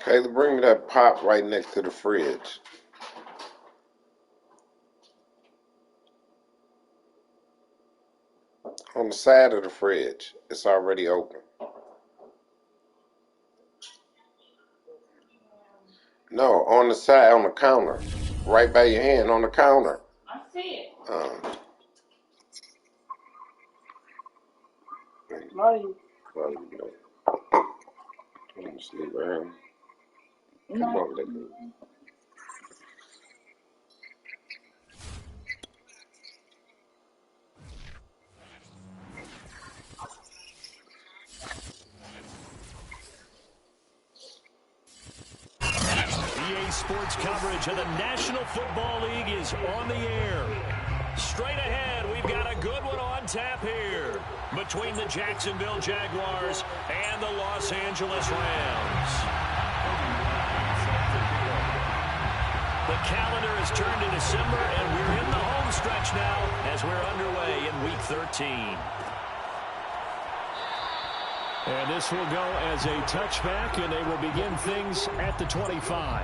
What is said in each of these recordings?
Kayla, bring me that pop right next to the fridge. On the side of the fridge. It's already open. No, on the side, on the counter. Right by your hand, on the counter. I see it. Love you. I'm sleep early. Come on, let me. EA Sports coverage of the National Football League is on the air. Straight ahead, we've got a good one on tap here between the Jacksonville Jaguars and the Los Angeles Rams. The calendar has turned to December, and we're in the home stretch now as we're underway in Week 13. And this will go as a touchback, and they will begin things at the 25.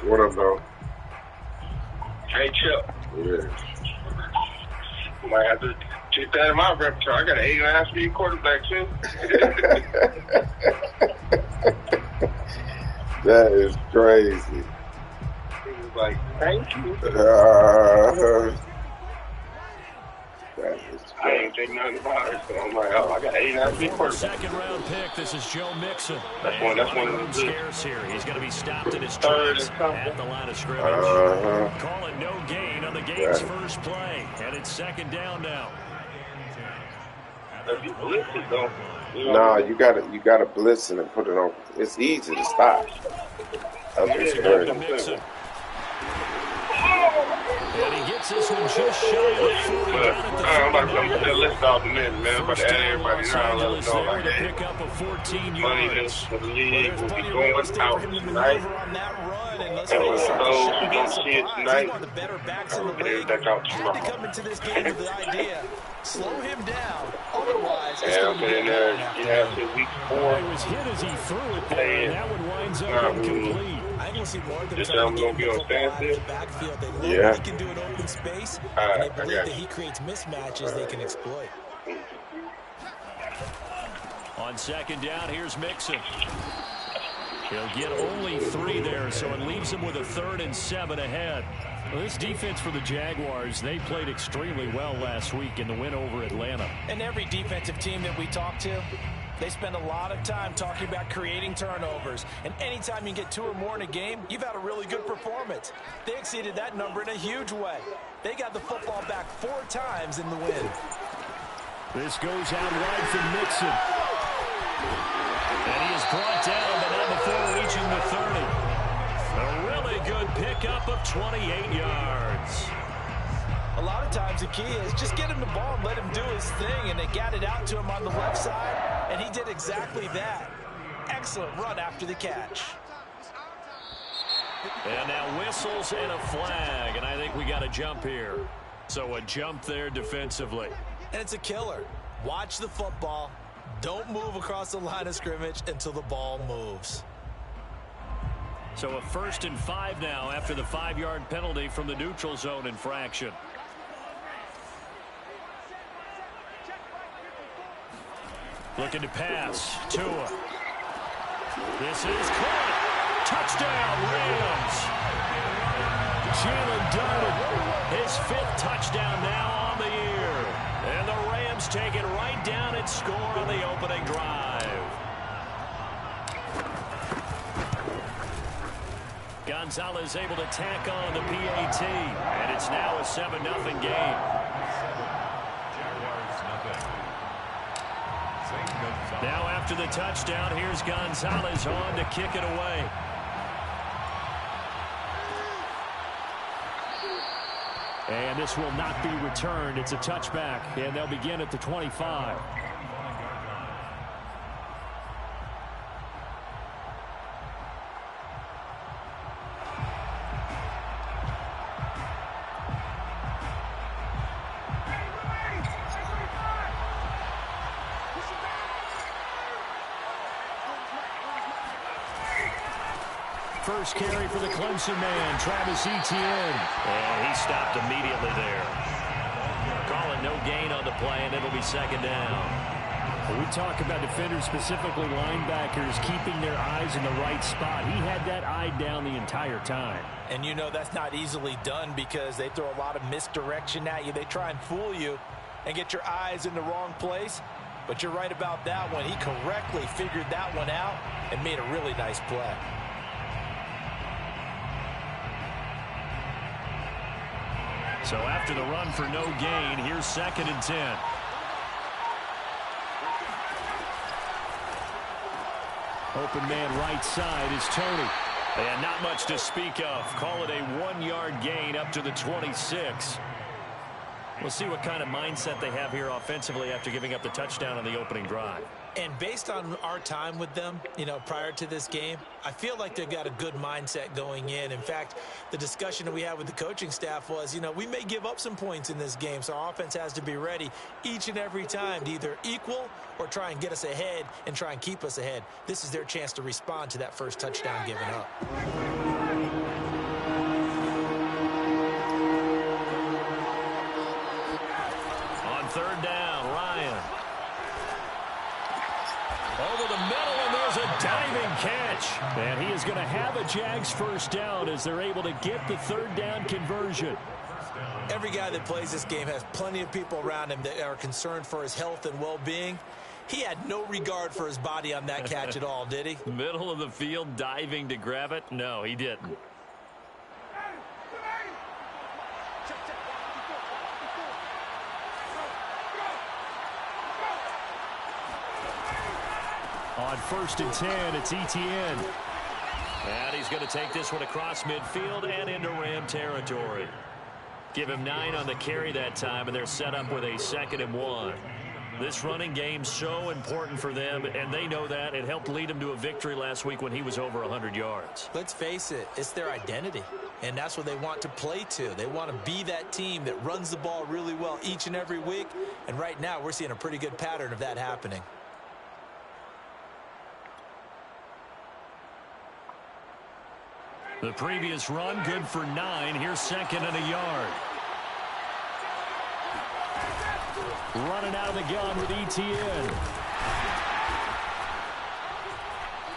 What up, though? Hey, Chip. Yeah. Might have to get that in my repertoire. I got an 8.5 speed quarterback, too. That is crazy. He was like, thank you. I ain't think nothing about it, so I'm like, oh, I got an 8.5 speed quarterback. Second-round pick. This is Joe Mixon. That's one of the scares here. He's going to be stopped in his tracks at the line of scrimmage. Calling no gain on the game's first play, and it's second down now. If you blitz it, though. No, you gotta blitz it and put it on. It's easy to stop. Mixon. And he gets this one just shy of the 40. I'm about to put that list off the minute, man. I'm about to add everybody now and let them know, like, hey, pick up a 14 money yards. for the league will be going out tonight. And for those who don't see it tonight, they're back out tomorrow. Come into this game with the idea, slow him down. Otherwise, it's going to be in there. You have to week 4. He was hit as he threw it there, and that one winds up incomplete. I think we'll see more of them Just trying to gonna be on standstill. the backfield. They know he can do an open space, and they believe that he creates mismatches they can exploit. On second down, here's Mixon. He'll get only 3 there, so it leaves him with a 3rd and 7 ahead. Well, this defense for the Jaguars, they played extremely well last week in the win over Atlanta. And every defensive team that we talk to, they spend a lot of time talking about creating turnovers. And anytime you get 2 or more in a game, you've had a really good performance. They exceeded that number in a huge way. They got the football back 4 times in the win. This goes out wide for Mixon. And he is brought down, but not before reaching the 30. A really good pickup of 28 yards. A lot of times the key is just get him the ball and let him do his thing, and they got it out to him on the left side, and he did exactly that. Excellent run after the catch. And now whistles and a flag, and I think we got a jump here. So a jump there defensively. And it's a killer. Watch the football. Don't move across the line of scrimmage until the ball moves. So a 1st and 5 now after the 5-yard penalty from the neutral zone infraction. Looking to pass. Tua. This is caught. Touchdown, Rams. Jalen Darden, his 5th touchdown now on the year. And the Rams take it right down and score on the opening drive. Gonzalez able to tack on the PAT. And it's now a 7-0 game. Now after the touchdown, here's Gonzalez on to kick it away. And this will not be returned. It's a touchback, and they'll begin at the 25. first carry for the Clemson man, Travis Etienne. And he stopped immediately there. Calling no gain on the play, and it'll be second down. When we talk about defenders, specifically linebackers, keeping their eyes in the right spot. He had that eye down the entire time. And you know that's not easily done because they throw a lot of misdirection at you. They try and fool you and get your eyes in the wrong place. But you're right about that one. He correctly figured that one out and made a really nice play. So after the run for no gain, here's 2nd and 10. Open man right side is Tony. And not much to speak of. Call it a 1-yard gain up to the 26. We'll see what kind of mindset they have here offensively after giving up the touchdown on the opening drive. And based on our time with them, you know, prior to this game, I feel like they've got a good mindset going in. In fact, the discussion that we had with the coaching staff was, you know, we may give up some points in this game, so our offense has to be ready each and every time to either equal or try and get us ahead and try and keep us ahead. This is their chance to respond to that first touchdown given up. On 3rd down, Ryan. Over the middle, and there's a diving catch. And he is going to have a Jags first down as they're able to get the 3rd down conversion. Every guy that plays this game has plenty of people around him that are concerned for his health and well-being. He had no regard for his body on that catch at all, did he? Middle of the field, diving to grab it? No, he didn't. On 1st and 10, it's Etienne. And he's going to take this one across midfield and into Ram territory. Give him 9 on the carry that time, and they're set up with a 2nd and 1. This running game's so important for them, and they know that. It helped lead them to a victory last week when he was over 100 yards. Let's face it, it's their identity, and that's what they want to play to. They want to be that team that runs the ball really well each and every week, and right now we're seeing a pretty good pattern of that happening. The previous run, good for 9. Here's 2nd and a yard. Running out of the gun with Etienne.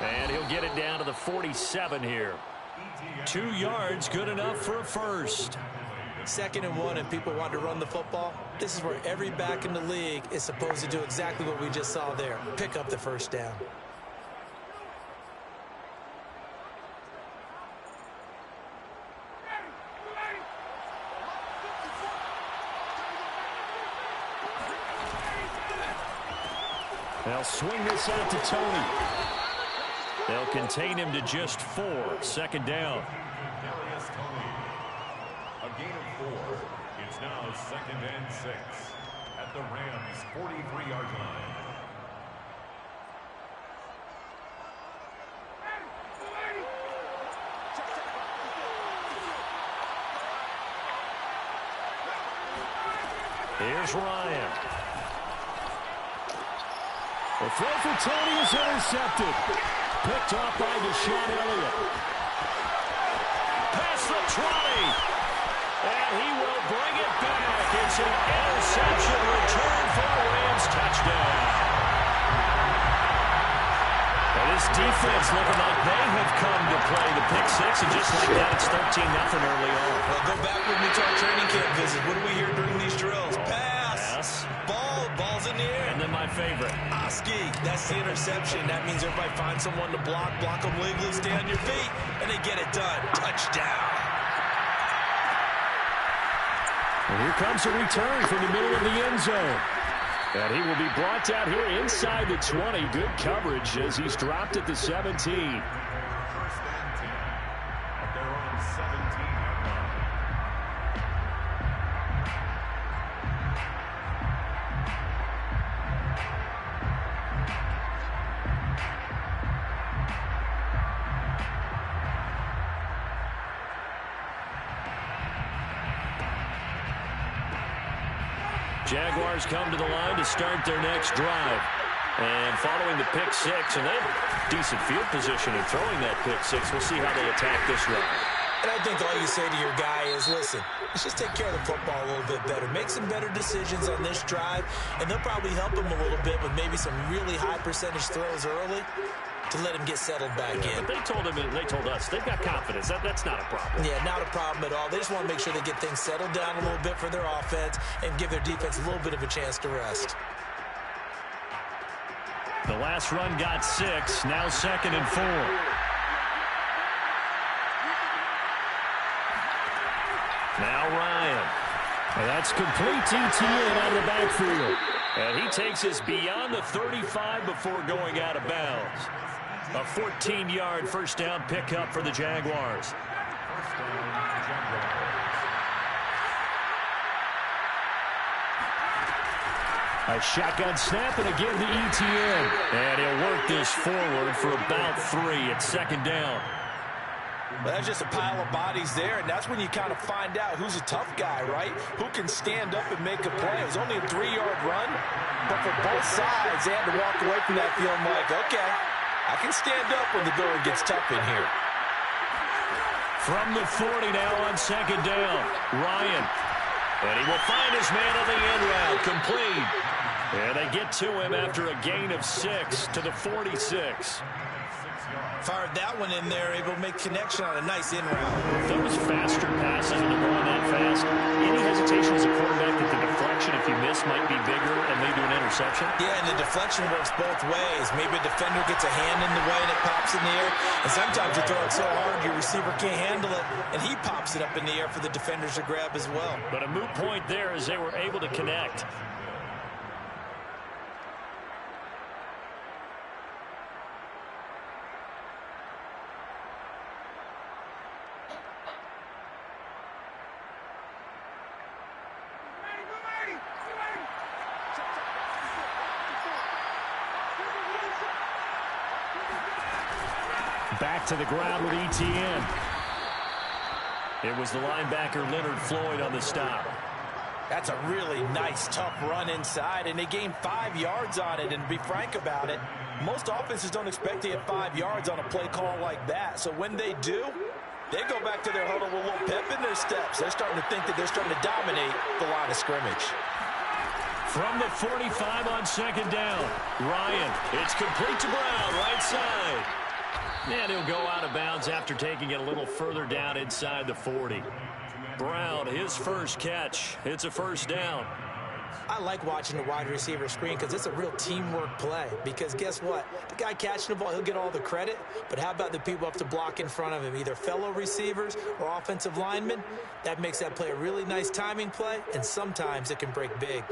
And he'll get it down to the 47 here. 2 yards, good enough for a first. 2nd and 1, and people want to run the football. This is where every back in the league is supposed to do exactly what we just saw there. Pick up the first down. They'll swing this out to Tony. They'll contain him to just 4. 2nd down. A gain of 4. It's now 2nd and 6 at the Rams' 43-yard line. Here's Ryan. The throw for Tony is intercepted. Picked off by Deshaun Elliott. Past the 20. And he will bring it back. It's an interception return for a Rams touchdown. And this defense looking like they have come to play the pick 6. And just like that, it's 13-0 early on. Well, go back with me to our training camp visit. What do we hear during these drills? Pass. Ball's in the air. And then my favorite. Oski, that's the interception. That means everybody finds someone to block them legally, stay on your feet, and they get it done. Touchdown. And here comes a return from the middle of the end zone. And he will be brought down here inside the 20. Good coverage as he's dropped at the 17. First and 10 at their own 17-yard line. Jaguars come to the line to start their next drive. And following the pick 6, and decent field position in throwing that pick six. We'll see how they attack this run. And I think all you say to your guy is, listen, let's just take care of the football a little bit better. Make some better decisions on this drive, and they'll probably help him a little bit with maybe some really high percentage throws early to let him get settled back in. But they told us, they've got confidence. That's not a problem. Yeah, not a problem at all. They just want to make sure they get things settled down a little bit for their offense and give their defense a little bit of a chance to rest. The last run got 6, now 2nd and 4. Now Ryan. And that's complete to Etienne out of the backfield. And he takes us beyond the 35 before going out of bounds. A 14-yard first down pickup for the Jaguars. A shotgun snap, and again to Etienne. And he'll work this forward for about 3 at 2nd down. Well, that's just a pile of bodies there, and that's when you kind of find out who's a tough guy, right? Who can stand up and make a play. It was only a 3-yard run, but for both sides, they had to walk away from that feeling like, okay, I can stand up when the going gets tough in here. From the 40 now on 2nd down, Ryan. And he will find his man on the end route, complete. And they get to him after a gain of 6 to the 46. Fired that one in there, able to make connection on a nice in route. Those faster passes when they're going that fast, any hesitation as a quarterback that the deflection, if you miss, might be bigger and lead to an interception? Yeah, and the deflection works both ways. Maybe a defender gets a hand in the way and it pops in the air. And sometimes you throw it so hard your receiver can't handle it, and he pops it up in the air for the defenders to grab as well. But a moot point there as they were able to connect. Back to the ground with Etienne. It was the linebacker Leonard Floyd on the stop. That's a really nice, tough run inside, and they gained 5 yards on it. And to be frank about it, most offenses don't expect to get 5 yards on a play call like that. So when they do, they go back to their huddle with a little pep in their steps. They're starting to think that they're starting to dominate the line of scrimmage. From the 45 on 2nd down, Ryan. It's complete to Brown, right side. And he'll go out of bounds after taking it a little further down inside the 40. Brown, his first catch. It's a first down. I like watching the wide receiver screen because it's a real teamwork play. Because guess what? The guy catching the ball, he'll get all the credit. But how about the people up to block in front of him, either fellow receivers or offensive linemen? That makes that play a really nice timing play, and sometimes it can break big.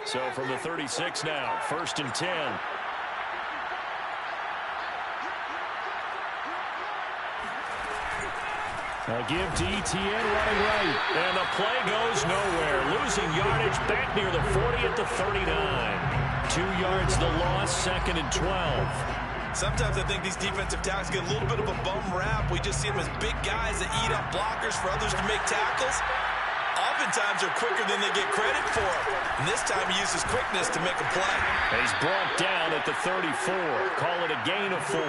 So from the 36 now, 1st and 10. A give to Etienne running right. And the play goes nowhere. Losing yardage back near the 40 at the 39. 2 yards the loss, 2nd and 12. Sometimes I think these defensive tackles get a little bit of a bum rap. We just see them as big guys that eat up blockers for others to make tackles. Oftentimes they're quicker than they get credit for. And this time he uses quickness to make a play. He's brought down at the 34. Call it a gain of 4.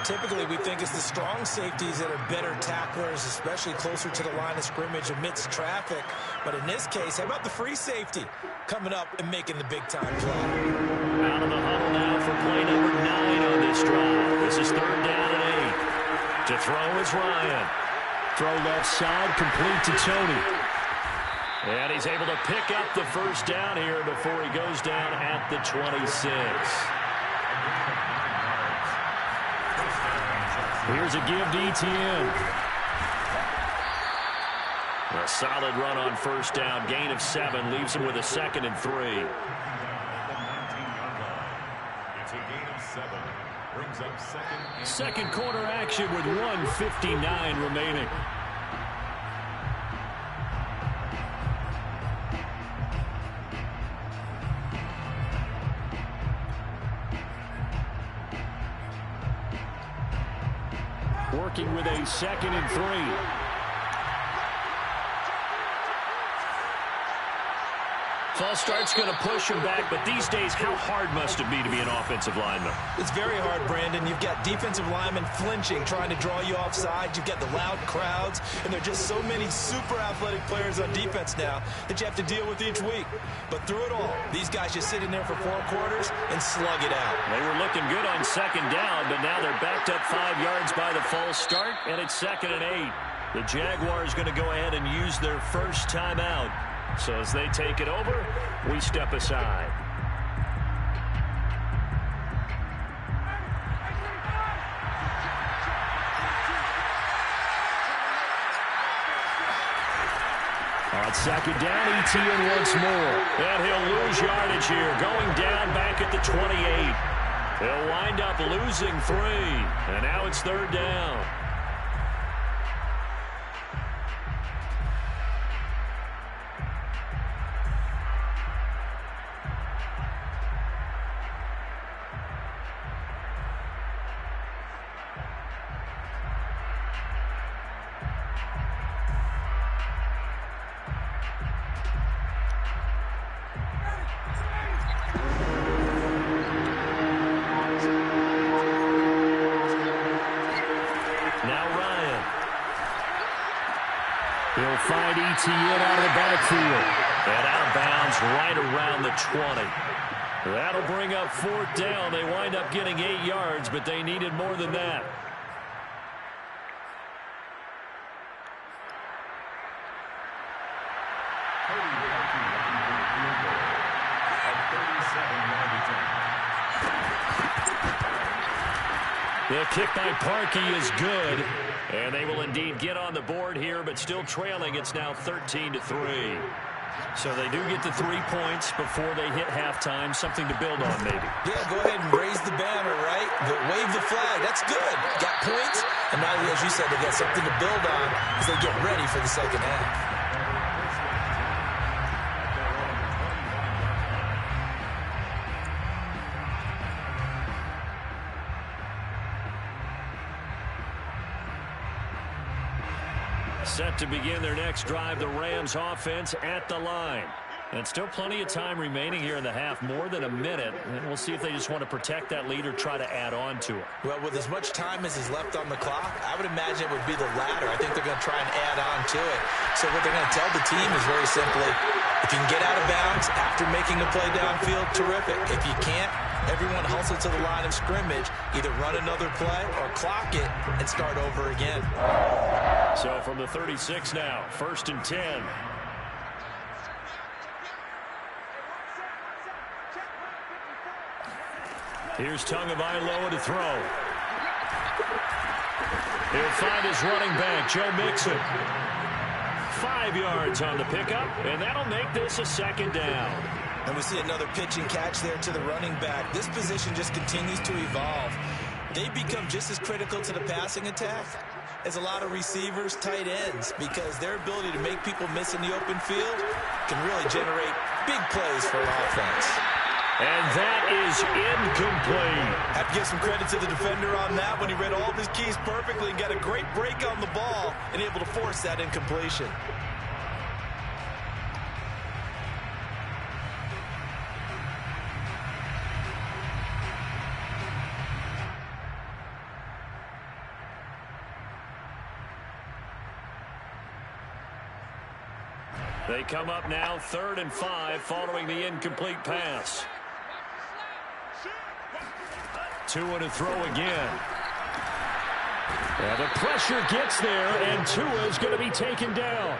Typically, we think it's the strong safeties that are better tacklers, especially closer to the line of scrimmage amidst traffic. But in this case, how about the free safety coming up and making the big-time play? Out of the huddle now for play number 9 on this drive. This is 3rd down and 8. To throw is Ryan. Throw left side, complete to Tony. And he's able to pick up the first down here before he goes down at the 26. Here's a give to Etienne. A solid run on first down. Gain of 7 leaves him with a 2nd and 3. It's a gain of 7. Brings up 2nd. Second quarter action with 1:59 remaining. Working with a 2nd and 3. False start's going to push him back, but these days, how hard must it be to be an offensive lineman? It's very hard, Brandon. You've got defensive linemen flinching, trying to draw you offside. You've got the loud crowds, and there are just so many super athletic players on defense now that you have to deal with each week. But through it all, these guys just sit in there for 4 quarters and slug it out. They were looking good on second down, but now they're backed up 5 yards by the false start, and it's 2nd and 8. The Jaguars going to go ahead and use their first timeout. So as they take it over, we step aside. On second down, ETN once more. And he'll lose yardage here, going down back at the 28. He'll wind up losing 3. And now it's 3rd down. He'll find ETN out of the backfield. And out of bounds right around the 20. That'll bring up 4th down. They wind up getting 8 yards, but they needed more than that. The kick by Parkey is good. And they will indeed get on the board here, but still trailing. It's now 13-3. So they do get the 3 points before they hit halftime. Something to build on, maybe. Yeah, go ahead and raise the banner, right? Wave the flag. That's good. Got points. And now, as you said, they got something to build on as they get ready for the second half. Set to begin their next drive, the Rams offense at the line. And still plenty of time remaining here in the half, more than a minute. And we'll see if they just want to protect that lead or try to add on to it. Well, with as much time as is left on the clock, I would imagine it would be the latter. I think they're going to try and add on to it. So what they're going to tell the team is very simply, if you can get out of bounds after making a play downfield, terrific. If you can't, everyone hustle to the line of scrimmage, either run another play or clock it and start over again. So from the 36 now, 1st and 10. Here's Tagovailoa to throw. He'll find his running back, Joe Mixon. 5 yards on the pickup, and that'll make this a 2nd down. And we see another pitch and catch there to the running back. This position just continues to evolve. They become just as critical to the passing attack as a lot of receivers, tight ends, because their ability to make people miss in the open field can really generate big plays for an offense. And that is incomplete. Have to give some credit to the defender on that when he read all of his keys perfectly and got a great break on the ball and able to force that incompletion. They come up now 3rd and 5 following the incomplete pass. Tua to throw again. And the pressure gets there, and Tua is going to be taken down.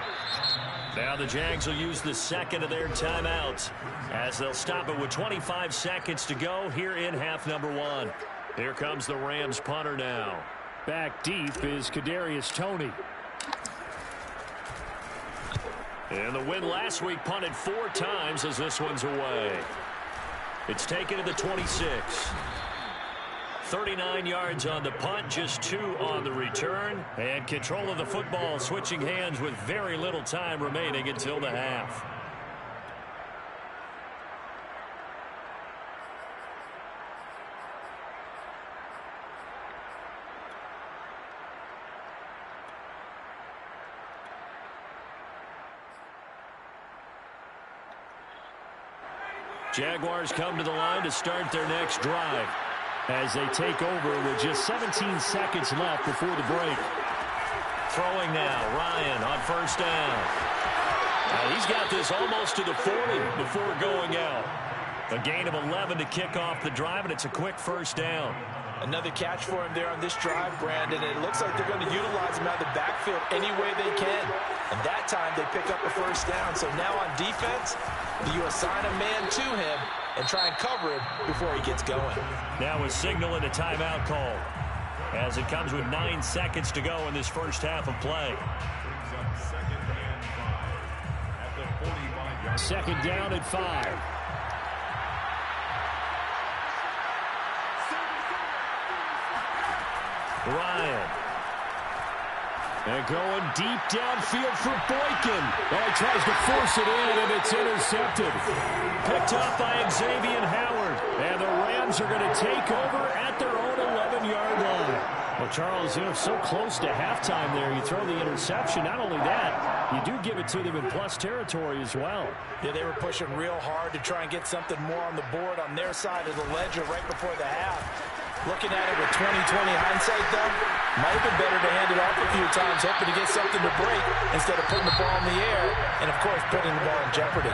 Now the Jags will use the 2nd of their timeouts as they'll stop it with 25 seconds to go here in half number 1. Here comes the Rams punter now. Back deep is Kadarius Toney. And the win last week punted 4 times as this one's away. It's taken to the 26. 39 yards on the punt, just 2 on the return. And control of the football switching hands with very little time remaining until the half. Jaguars come to the line to start their next drive as they take over with just 17 seconds left before the break. Throwing now, Ryan on first down. He's got this almost to the 40 before going out. A gain of 11 to kick off the drive, and it's a quick first down. Another catch for him there on this drive, Brandon. It looks like they're going to utilize him out of the backfield any way they can. And that time they pick up a first down. So now on defense, you assign a man to him and try and cover him before he gets going. Now a signal and a timeout call as it comes with 9 seconds to go in this first half of play. Second down and 5. Ryan. And going deep downfield for Boykin. Oh, he tries to force it in, and it's intercepted. Picked up by Xavier Howard. And the Rams are going to take over at their own 11-yard line. Well, Charles, so close to halftime there, you throw the interception. Not only that, you do give it to them in plus territory as well. Yeah, they were pushing real hard to try and get something more on the board on their side of the ledger right before the half. Looking at it with 20/20 hindsight, though, might have been better to hand it off a few times, hoping to get something to break instead of putting the ball in the air and, of course, putting the ball in jeopardy.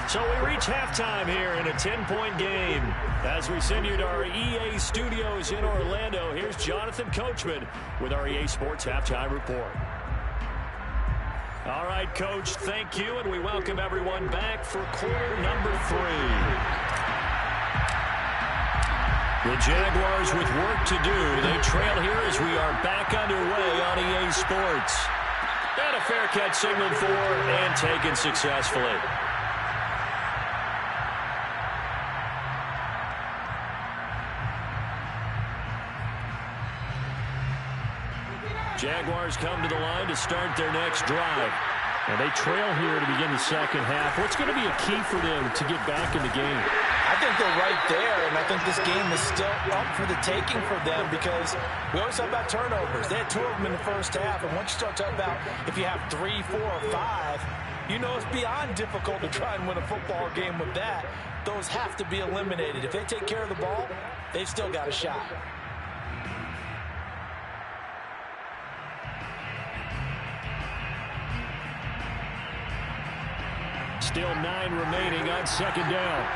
So we reach halftime here in a 10-point game. As we send you to our EA studios in Orlando, here's Jonathan Coachman with our EA Sports Halftime Report. All right, Coach, thank you, and we welcome everyone back for quarter number 3. The Jaguars with work to do. They trail here as we are back underway on EA Sports. And a fair catch signaled for and taken successfully. Jaguars come to the line to start their next drive. And they trail here to begin the second half. What's going to be a key for them to get back in the game? I think they're right there, and I think this game is still up for the taking for them because we always talk about turnovers. They had 2 of them in the first half, and once you start talking about if you have 3, 4, or 5, you know it's beyond difficult to try and win a football game with that. Those have to be eliminated. If they take care of the ball, they've still got a shot. Still 9 remaining on second down.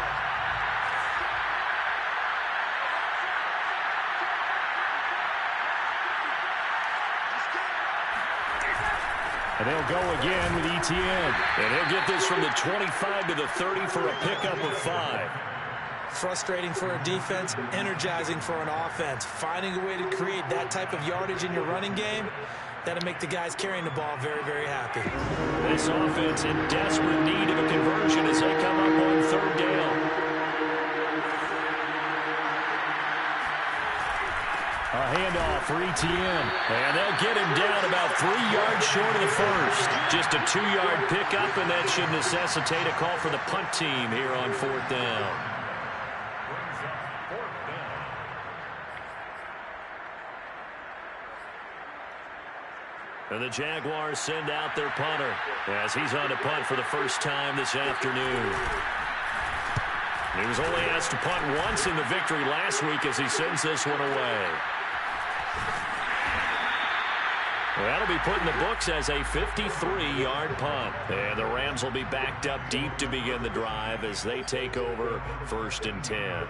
And they'll go again with Etienne. And he'll get this from the 25 to the 30 for a pickup of 5. Frustrating for a defense, energizing for an offense. Finding a way to create that type of yardage in your running game, that'll make the guys carrying the ball very, very happy. This offense in desperate need of a conversion as they come up on third down. A handoff for Etienne. And they'll get him down about 3 yards short of the first. Just a 2-yard pickup, and that should necessitate a call for the punt team here on fourth down. And the Jaguars send out their punter as he's on to punt for the first time this afternoon. He was only asked to punt once in the victory last week as he sends this one away. Well, that'll be put in the books as a 53-yard punt. And the Rams will be backed up deep to begin the drive as they take over 1st and 10.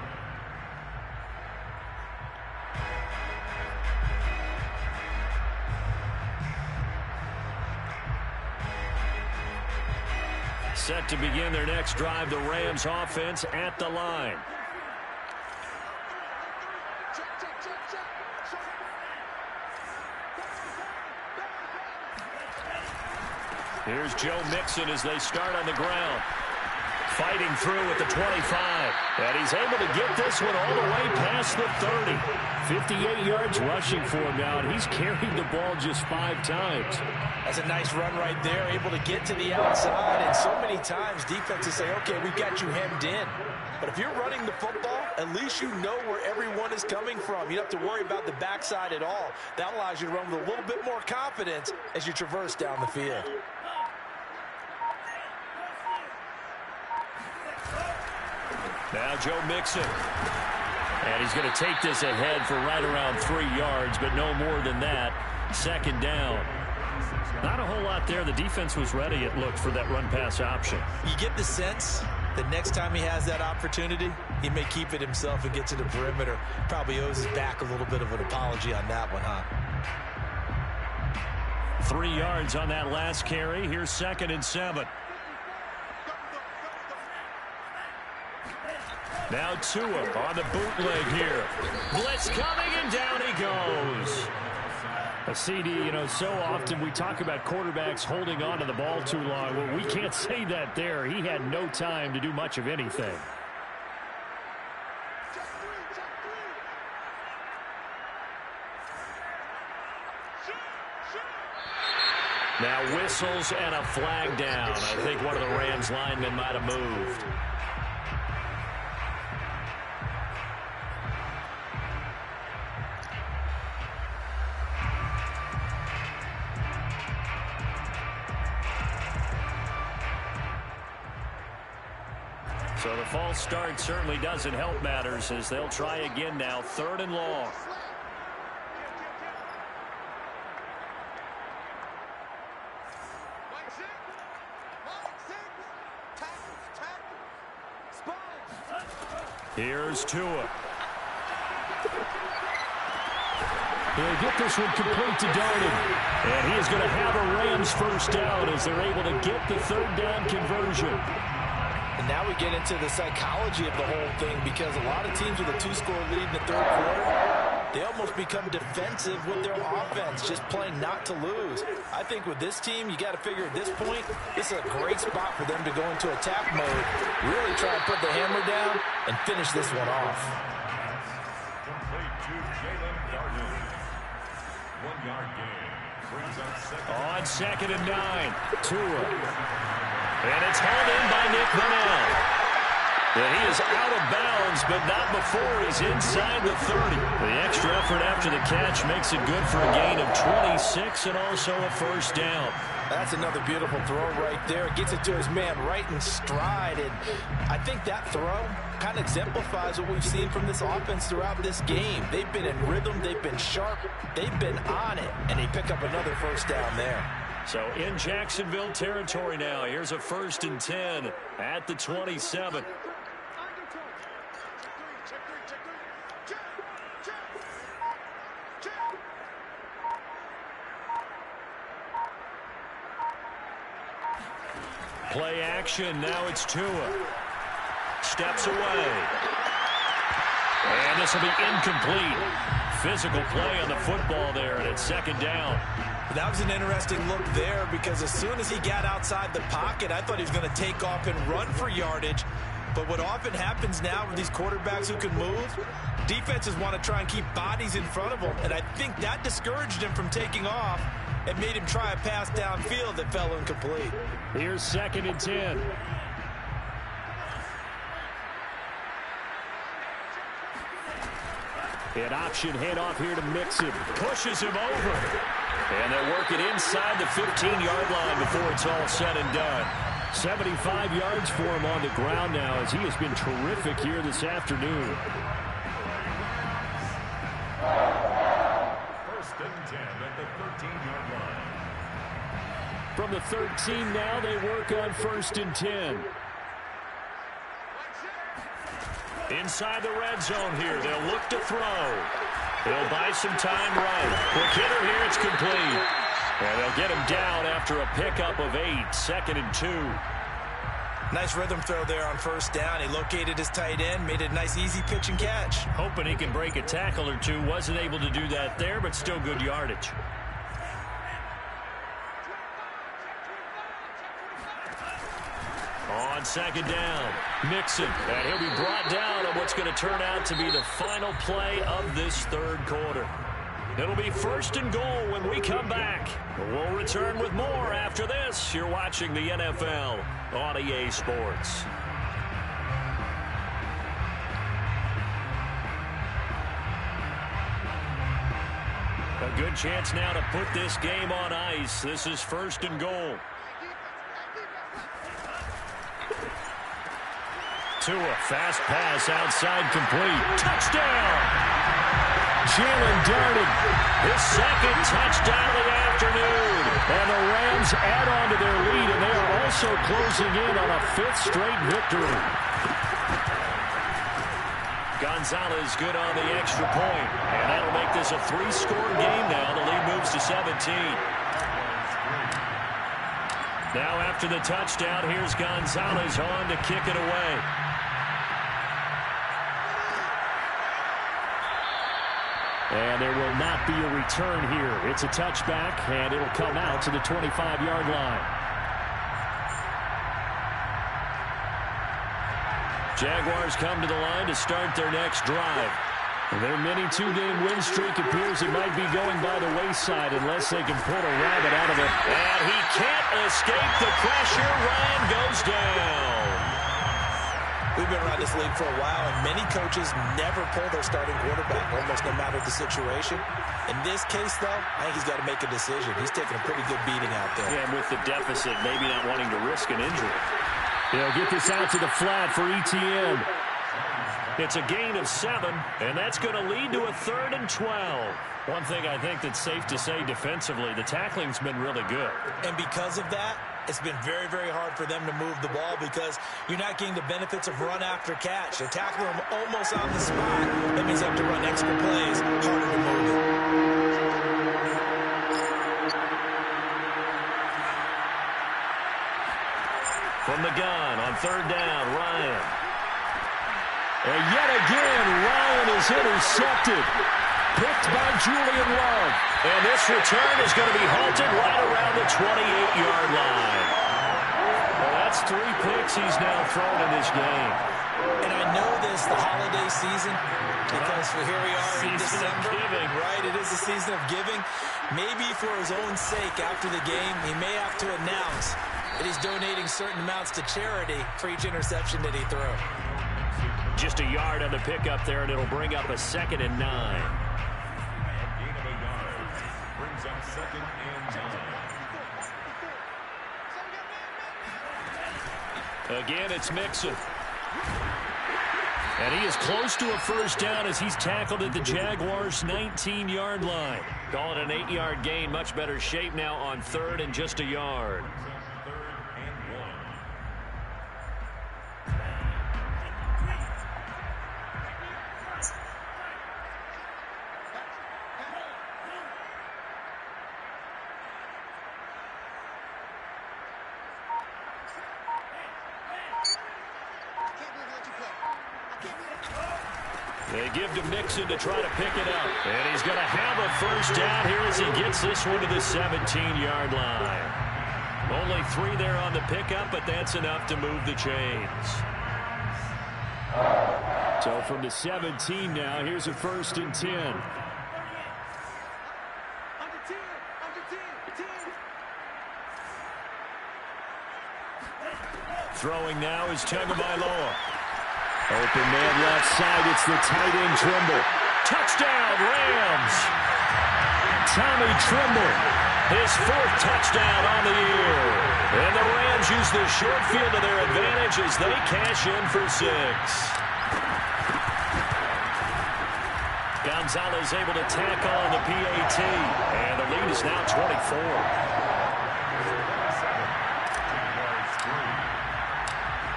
Set to begin their next drive, the Rams offense at the line. Here's Joe Mixon as they start on the ground. Fighting through at the 25. And he's able to get this one all the way past the 30. 58 yards rushing for him now, and he's carried the ball just 5 times. That's a nice run right there, able to get to the outside. And so many times defenses say, okay, we've got you hemmed in. But if you're running the football, at least you know where everyone is coming from. You don't have to worry about the backside at all. That allows you to run with a little bit more confidence as you traverse down the field. Now Joe Mixon. And he's going to take this ahead for right around 3 yards, but no more than that. Second down. Not a whole lot there. The defense was ready, it looked, for that run-pass option. You get the sense that next time he has that opportunity, he may keep it himself and get to the perimeter. Probably owes his back a little bit of an apology on that one, huh? 3 yards on that last carry. Here's 2nd and 7. Now Tua on the bootleg here. Blitz coming, and down he goes. A CD, you know, so often we talk about quarterbacks holding on to the ball too long. Well, we can't say that there. He had no time to do much of anything. Now whistles and a flag down. I think one of the Rams linemen might have moved. So the false start certainly doesn't help matters as they'll try again now. 3rd and long. Here's Tua. He'll get this one complete to Darden. And he is going to have a Rams first down as they're able to get the 3rd down conversion. And now we get into the psychology of the whole thing, because a lot of teams with a 2-score lead in the 3rd quarter, they almost become defensive with their offense, just playing not to lose. I think with this team, you got to figure at this point, this is a great spot for them to go into attack mode, really try and put the hammer down and finish this one off. Complete to Jalen Darden. 1 yard gain. Brings up 2nd. On 2nd and 9. Tua. And it's held in by Nick Vanell. And he is out of bounds, but not before he's inside the 30. The extra effort after the catch makes it good for a gain of 26 and also a first down. That's another beautiful throw right there. Gets it to his man right in stride. And I think that throw kind of exemplifies what we've seen from this offense throughout this game. They've been in rhythm. They've been sharp. They've been on it. And they pick up another first down there. So in Jacksonville territory now. Here's a 1st and 10 at the 27. Play action. Now it's Tua. Steps away. And this will be incomplete. Physical play on the football there, and it's 2nd down. That was an interesting look there, because as soon as he got outside the pocket, I thought he was going to take off and run for yardage. But what often happens now with these quarterbacks who can move, defenses want to try and keep bodies in front of them. And I think that discouraged him from taking off and made him try a pass downfield that fell incomplete. Here's 2nd and 10. An option handoff here to Mixon. Pushes him over. And they'll work it inside the 15-yard line before it's all said and done. 75 yards for him on the ground now, as he has been terrific here this afternoon. 1st and 10 at the 13-yard line. From the 13 now, they work on 1st and 10. Inside the red zone here, they'll look to throw. They'll buy some time right. Quick hitter here, it's complete. And they'll get him down after a pickup of 8, 2nd and 2. Nice rhythm throw there on 1st down. He located his tight end, made it a nice easy pitch and catch. Hoping he can break a tackle or two. Wasn't able to do that there, but still good yardage. On 2nd down, Mixon. And he'll be brought down on what's going to turn out to be the final play of this 3rd quarter. It'll be 1st and goal when we come back. We'll return with more after this. You're watching the NFL on EA Sports. A good chance now to put this game on ice. This is 1st and goal. Tua, fast pass outside complete. Touchdown! Jalen darted his second touchdown of the afternoon. And the Rams add on to their lead, and they are also closing in on a 5th straight victory. Gonzalez good on the extra point. And that'll make this a 3-score game now. The lead moves to 17. Now after the touchdown, here's Gonzalez on to kick it away. And there will not be a return here. It's a touchback, and it'll come out to the 25-yard line. Jaguars come to the line to start their next drive. Their mini 2-game win streak appears it might be going by the wayside unless they can pull a rabbit out of it. And he can't escape the pressure. Ryan goes down. We've been around this league for a while, and many coaches never pull their starting quarterback, almost no matter the situation. In this case, though, I think he's got to make a decision. He's taking a pretty good beating out there. Yeah, and with the deficit, maybe not wanting to risk an injury. They'll get this out to the flat for ETN. It's a gain of 7, and that's going to lead to a 3rd and 12. One thing I think that's safe to say defensively, the tackling's been really good. And because of that, it's been very, very hard for them to move the ball because you're not getting the benefits of run after catch. They're tackling them almost on the spot. That means you have to run extra plays, harder to move it. From the gun on 3rd down, Ryan. And yet again, Ryan is intercepted. Picked by Julian Love. And this return is going to be halted right around the 28-yard line. Well, that's 3 picks he's now thrown in this game. And I know this, the holiday season, because here we are in December. Right, it is the season of giving. Maybe for his own sake after the game, he may have to announce that he's donating certain amounts to charity for each interception that he threw. Just a yard on the pickup there, and it'll bring up a 2nd and 9. Gain of a yard brings up 2nd and 9. Again, it's Mixon. And he is close to a 1st down as he's tackled at the Jaguars' 19-yard line. Call it an 8-yard gain. Much better shape now on 3rd and just a yard. They give to Mixon to try to pick it up. And he's going to have a 1st down here as he gets this one to the 17-yard line. Only 3 there on the pickup, but that's enough to move the chains. So from the 17 now, here's a 1st and 10. Throwing now is Tagovailoa. Open man left side. It's the tight end Trimble. Touchdown, Rams. Tommy Trimble, his 4th touchdown on the year. And the Rams use the short field to their advantage as they cash in for 6. Gonzalez able to tack on the PAT. And the lead is now 24.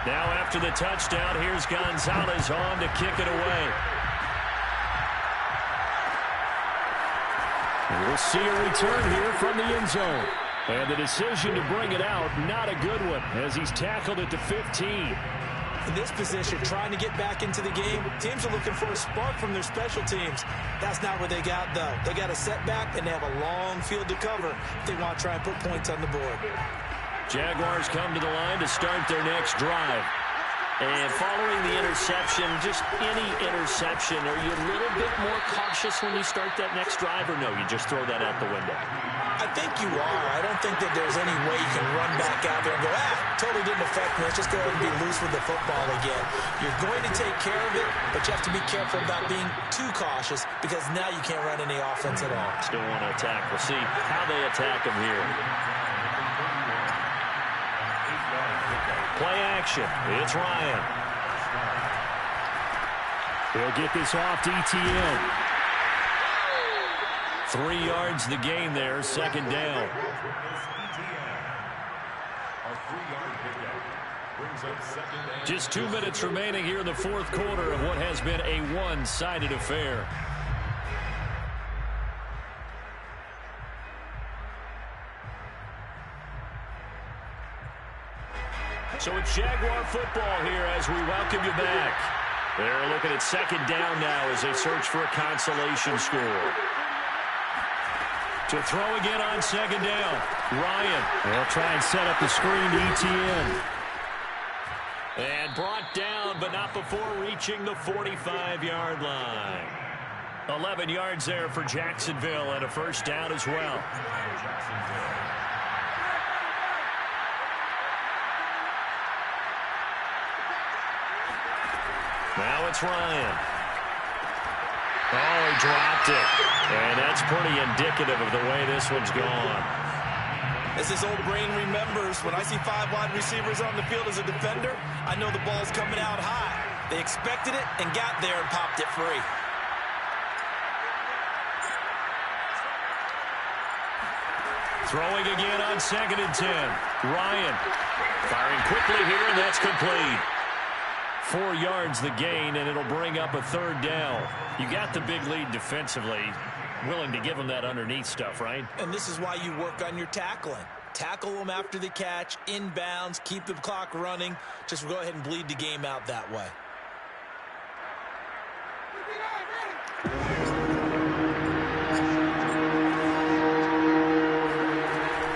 Now after the touchdown, here's Gonzalez on to kick it away. And we'll see a return here from the end zone. And the decision to bring it out, not a good one, as he's tackled at the 15. In this position, trying to get back into the game, teams are looking for a spark from their special teams. That's not what they got, though. They got a setback, and they have a long field to cover if they want to try and put points on the board. Jaguars come to the line to start their next drive. And following the interception, just any interception, are you a little bit more cautious when you start that next drive, or no, you just throw that out the window? I think you are. I don't think that there's any way you can run back out there and go, totally didn't affect me. Let's just go ahead and be loose with the football again. You're going to take care of it, but you have to be careful about being too cautious because now you can't run any offense at all. Still want to attack. We'll see how they attack him here. Play action. It's Ryan. He'll get this off to ETN. 3 yards the gain there, 2nd down. Just 2 minutes remaining here in the 4th quarter of what has been a one-sided affair. So it's Jaguar football here as we welcome you back. They're looking at 2nd down now as they search for a consolation score. To throw again on 2nd down. Ryan. They'll try and set up the screen to ETN. And brought down, but not before reaching the 45-yard line. 11 yards there for Jacksonville and a 1st down as well. Now it's Ryan. Oh, he dropped it. And that's pretty indicative of the way this one's gone. As this old brain remembers, when I see 5 wide receivers on the field as a defender, I know the ball's coming out high. They expected it and got there and popped it free. Throwing again on 2nd and 10. Ryan firing quickly here, and that's complete. 4 yards the gain, and it'll bring up a 3rd down. You got the big lead defensively. Willing to give them that underneath stuff, right? And this is why you work on your tackling. Tackle them after the catch, inbounds, keep the clock running. Just go ahead and bleed the game out that way.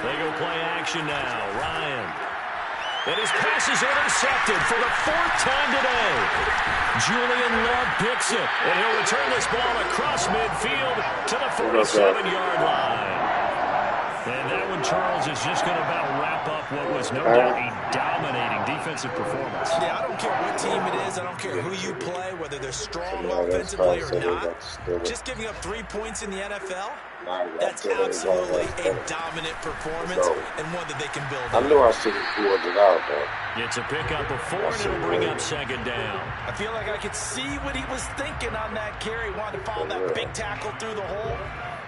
They go play action now. Ryan. And his pass is intercepted for the 4th time today. Julian Love picks it. And he'll return this ball across midfield to the 47-yard line. And that one, Charles, is just going to about wrap up what was no doubt a dominating defensive performance. Yeah, I don't care what team it is. I don't care who you play, whether they're strong offensively or not. Just giving up 3 points in the NFL, that's absolutely a dominant performance and one that they can build on. I knew I should have pulled it out, though. It's a pickup of 4, and it'll bring up 2nd down. I feel like I could see what he was thinking on that carry. Wanted to follow that big tackle through the hole.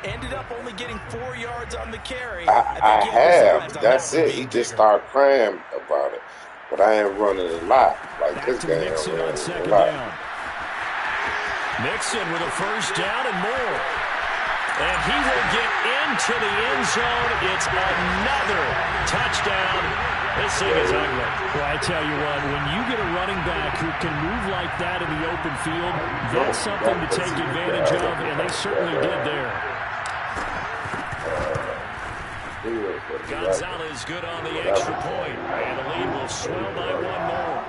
Ended up only getting 4 yards on the carry. I have. That's it. He just started crying about it. But I ain't running a lot. Like Back this to game, Mixon I'm on running 2nd a lot. down. Mixon with a 1st down and more. And he will get into the end zone. It's another touchdown. This thing is ugly. Well, I tell you what, when you get a running back who can move like that in the open field, that's something to take advantage of, and they certainly did there. Gonzalez good on the extra point, and the lead will swell by 1 more.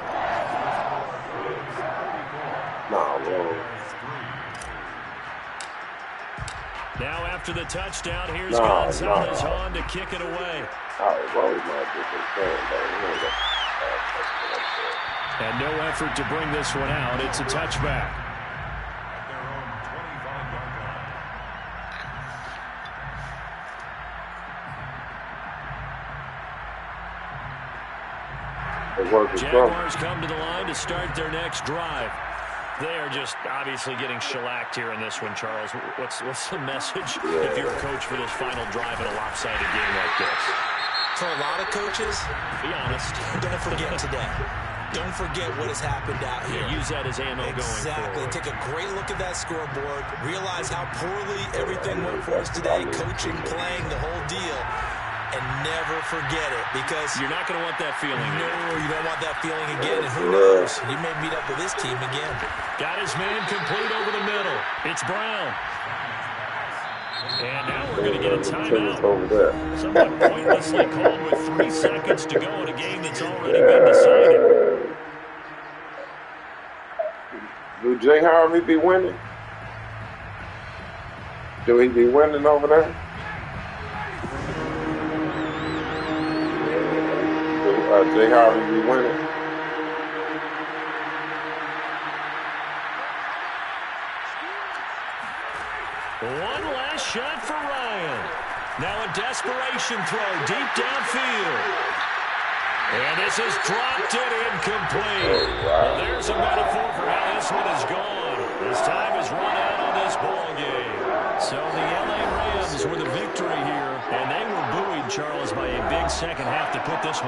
Now after the touchdown, here's Gonzalez on to kick it away. And no effort to bring this one out. It's a touchback. Jaguars come to the line to start their next drive. They are just obviously getting shellacked here in this one, Charles. What's the message if you're a coach for this final drive in a lopsided game like this? For a lot of coaches, be honest. Don't forget today. Don't forget what has happened out here. Yeah, use that as ammo going forward. Exactly. Take a great look at that scoreboard. Realize how poorly everything went for us today. Coaching, playing, the whole deal. And never forget it, because you're not going to want that feeling. No, you don't want that feeling again. And who knows? You may meet up with this team again. Got his man complete over the middle. It's Brown. And now we're going to get a timeout. Somewhat pointlessly called with 3 seconds to go in a game that's already been decided. Do Jay Harvey be winning? Do he be winning over there? Jay Harvey be winning. One last shot for Ryan. Now a desperation throw deep downfield. And this has dropped it incomplete. Oh, wow. Well, there's a metaphor for how this one is gone. His time has run out on this ball game. So the L.A. Rams were the victory here, and they were buoyed, Charles, by a big second half to put this one.